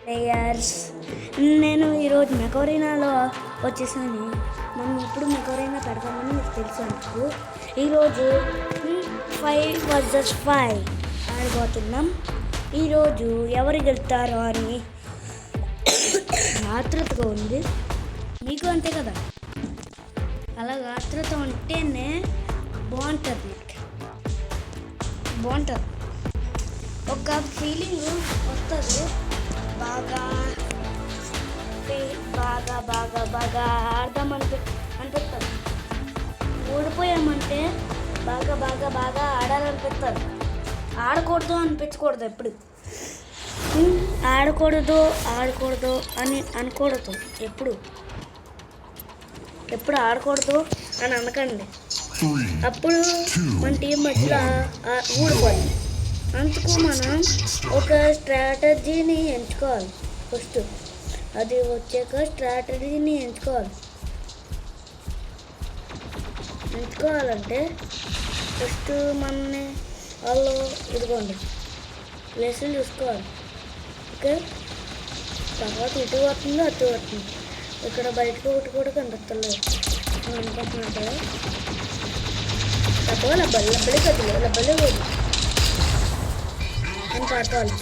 Players నేను ఈరోజు మెకోరీనాలో వచ్చేసాను. మనం ఇప్పుడు మెకోరీనా పెడతామని మీకు తెలుసు. నాకు ఈరోజు 5 vs 5 ఆడిపోతున్నాం. ఈరోజు ఎవరు గెలుస్తారో అని ఆతృతగా ఉంది. మీకు అంతే కదా, అలాగ ఆతృత ఉంటేనే బాగుంటుంది. ఒక ఫీలింగ్ వస్తుంది. బాగా బాగా ఆడదాం అనిపిస్తుంది. ఓడిపోయామంటే బాగా ఆడాలనిపిస్తుంది. ఆడకూడదు అనిపించకూడదు. ఆడకూడదు అని అనకూడదు. ఎప్పుడు ఆడకూడదు అని అనకండి. అప్పుడు మన టీం మధ్యలో ఊడిపోద్ది. అందుకు మనం ఒక స్ట్రాటజీని ఎంచుకోవాలి. ఫస్ట్ అది వచ్చాక స్ట్రాటజీని ఎంచుకోవాలంటే ఫస్ట్ మనని వాళ్ళు ఇదిగోండి ప్లేసులు చూసుకోవాలి. ఓకే, తర్వాత ఇటు వస్తుంది అటు వస్తుంది. ఇక్కడ బయటకు ఒకటి కూడా కనిపిస్తలేదు అనుకుంటున్నాను కదా. తక్కువ లబ్బలే కదులు అని పాడుకోవాలి.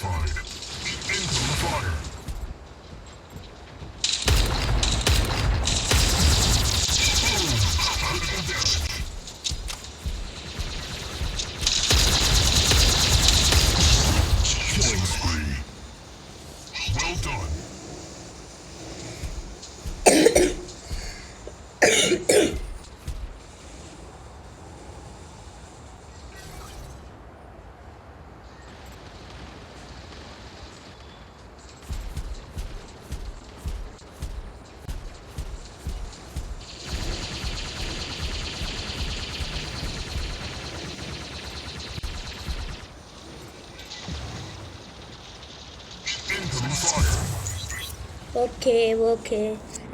ఓకే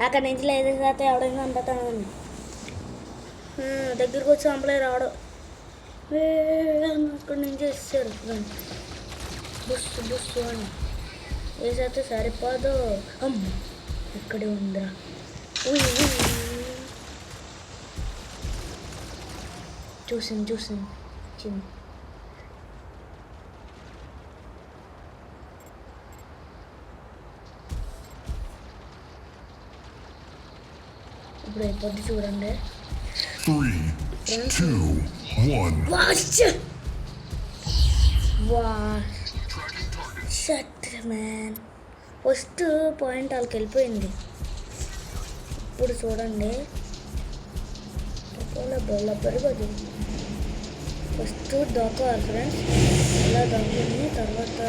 అక్కడ నుంచి లేదేసాతే ఎవడైనా అందుతాను. దగ్గరికి వచ్చి అంపలే రావడం. అక్కడ నుంచి వేసారు బుస్సు అని వేసేస్తే సరిపోదు. అమ్మ ఇక్కడే ఉందిరా. చూసింది చిన్న. ఇప్పుడు అయిపోద్ది చూడండి. 3, 2, 1. ఫస్ట్ పాయింట్ వాళ్ళకి వెళ్ళిపోయింది. ఇప్పుడు చూడండి లబ్బరి ఫస్ట్ దొక్కవాలి ఫ్రెండ్స్. ఇలా దొంగని తర్వాత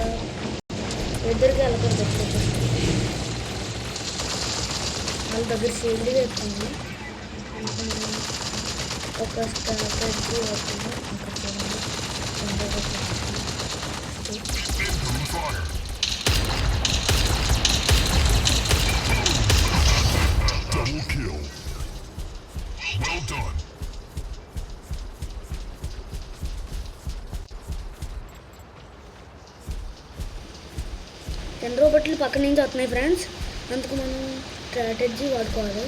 ఎదురుగా వెళ్ళకూడదు. వాళ్ళ దగ్గర షీల్డ్ వేస్తుంది. ఒక స్ట్రాటజీ అవుతుంది. రోబోట్లు పక్క నుంచి వస్తున్నాయి ఫ్రెండ్స్. అందుకు మనం స్ట్రాటజీ వాడుకోవాలి.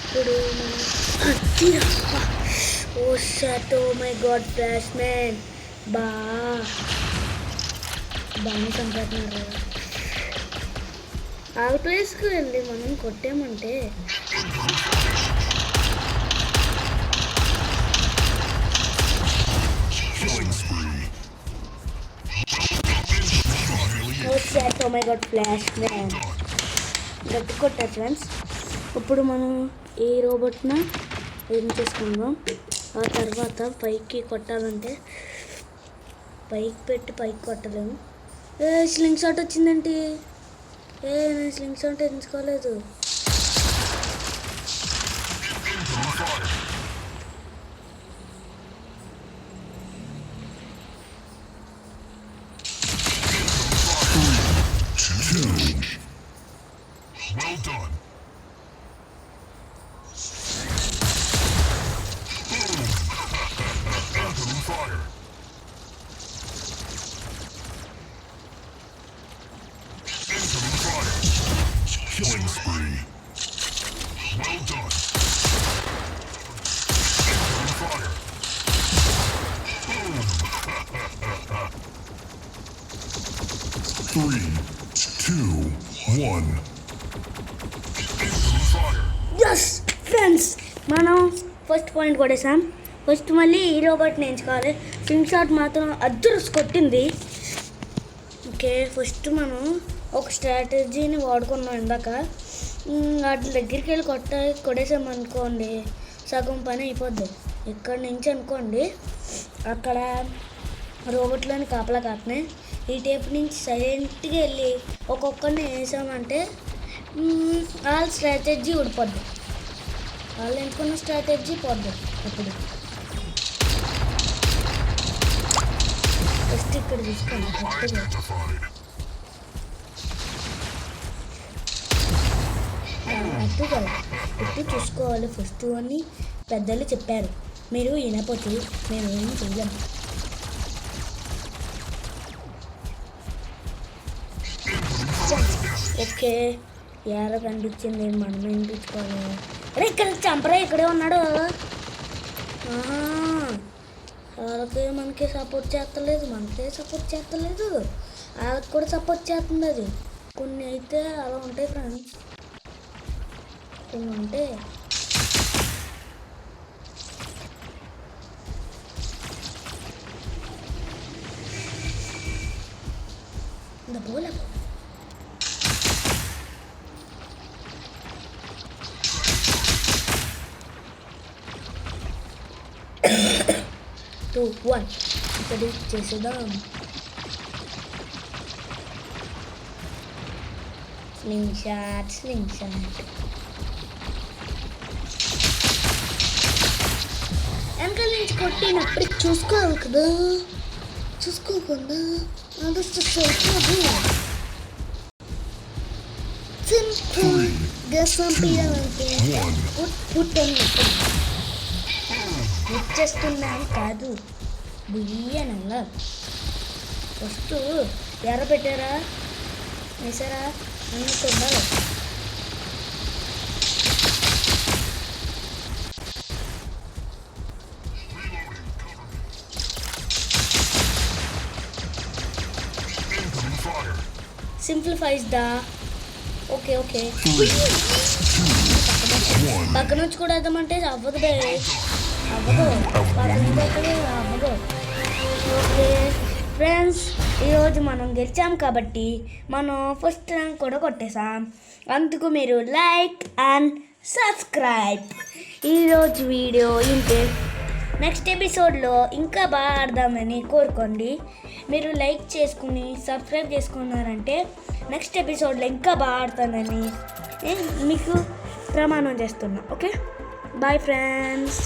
ఇప్పుడు మనం మై గాడ్ ఫ్లాష్ మ్యాన్ బాగా చంపేస్తున్నారు. ఆ ప్లేస్కి వెళ్ళి మనం కొట్టామంటే మై గాడ్ ఫ్లాష్ మ్యాన్ గట్టి కొట్టారు ఫ్రెండ్స్. ఇప్పుడు మనం ఈ రోబోట్ను ఏం చేసుకుందాం. ఆ తర్వాత పైకి కొట్టాలంటే పైకి పెట్టి పైకి కొట్టలేము. స్లింగ్ షాట్ వచ్చిందేంటి? నేను స్లింగ్ షాట్ ఎంచుకోలేదు. 3, 2, 1. ఎస్ ఫ్రెండ్స్, మనం ఫస్ట్ పాయింట్ కొట్టేసాం. ఫస్ట్ మళ్ళీ ఈ రోబోట్ని ఎంచుకోవాలి. స్వింగ్ షాట్ మాత్రం అద్దరుస్ కొట్టింది. ఓకే, ఫస్ట్ మనం ఒక స్ట్రాటజీని వాడుకున్నాం ఇందాక. వాటి దగ్గరికి వెళ్ళి కొట్టేసామనుకోండి, సగం పని అయిపోద్ది. ఇక్కడ నుంచి అనుకోండి, అక్కడ రోబోట్లోని కాపలా కాస్తున్నాయి. ఈ టేప్ నుంచి సైలెంట్గా వెళ్ళి ఒక్కొక్కరిని వేసామంటే వాళ్ళ స్ట్రాటజీ ఊడిపోద్ది. వాళ్ళు ఎంచుకున్న స్ట్రాటజీ పోద్ది. అప్పుడు ఫస్ట్ ఇక్కడ చూసుకోండి. అట్టు కాదు, ఇట్టు చూసుకోవాలి ఫస్ట్ అని పెద్దలు చెప్పారు. మీరు వినకపోతే మేము ఏం చెయ్యము. ఓకే, ఎలా కనిపించింది, మనం వినిపించుకోవాలి. అరే ఇక్కడ చంపరా, ఇక్కడే ఉన్నాడు. వాళ్ళకి మనకి సపోర్ట్ చేస్తలేదు, మనకే సపోర్ట్ చేస్తలేదు, వాళ్ళకి కూడా సపోర్ట్ చేస్తుంది. అది కొన్ని అయితే అలా ఉంటాయి ఫ్రెండ్స్, కొన్ని ఉంటే బోల 2, 1 ఇక్కడ చేసేద్దాం. స్లింగ్ షాట్ వెనకాల నుంచి కొట్టినప్పుడు చూసుకోవాలి కదా, చూసుకోకుండా అదొచ్చు సింపుల్గా చంపేయాలంటే పుట్టని చేస్తున్నాను కాదు, బుయ్యనల్లా. ఫస్ట్ ఎర్ర పెట్టారా వేసారా అన్నట్టు ఉండాలి. సింప్లిఫైస్ దా. ఓకే పక్కన నుంచి కూడా వేద్దామంటే అవ్వదు బే, అవ్వదు. ఓకే ఫ్రెండ్స్, ఈరోజు మనం గెలిచాం కాబట్టి మనం ఫస్ట్ ర్యాంక్ కూడా కొట్టేసాం. అందుకు మీరు లైక్ అండ్ సబ్స్క్రైబ్. ఈరోజు వీడియో ఇంతే. నెక్స్ట్ ఎపిసోడ్లో ఇంకా బాగా ఆడదామని కోరుకోండి. మీరు లైక్ చేసుకుని సబ్స్క్రైబ్ చేసుకున్నారంటే నెక్స్ట్ ఎపిసోడ్లో ఇంకా బాగా ఆడతానని మీకు ప్రమాణం చేస్తున్నా. Okay, bye friends.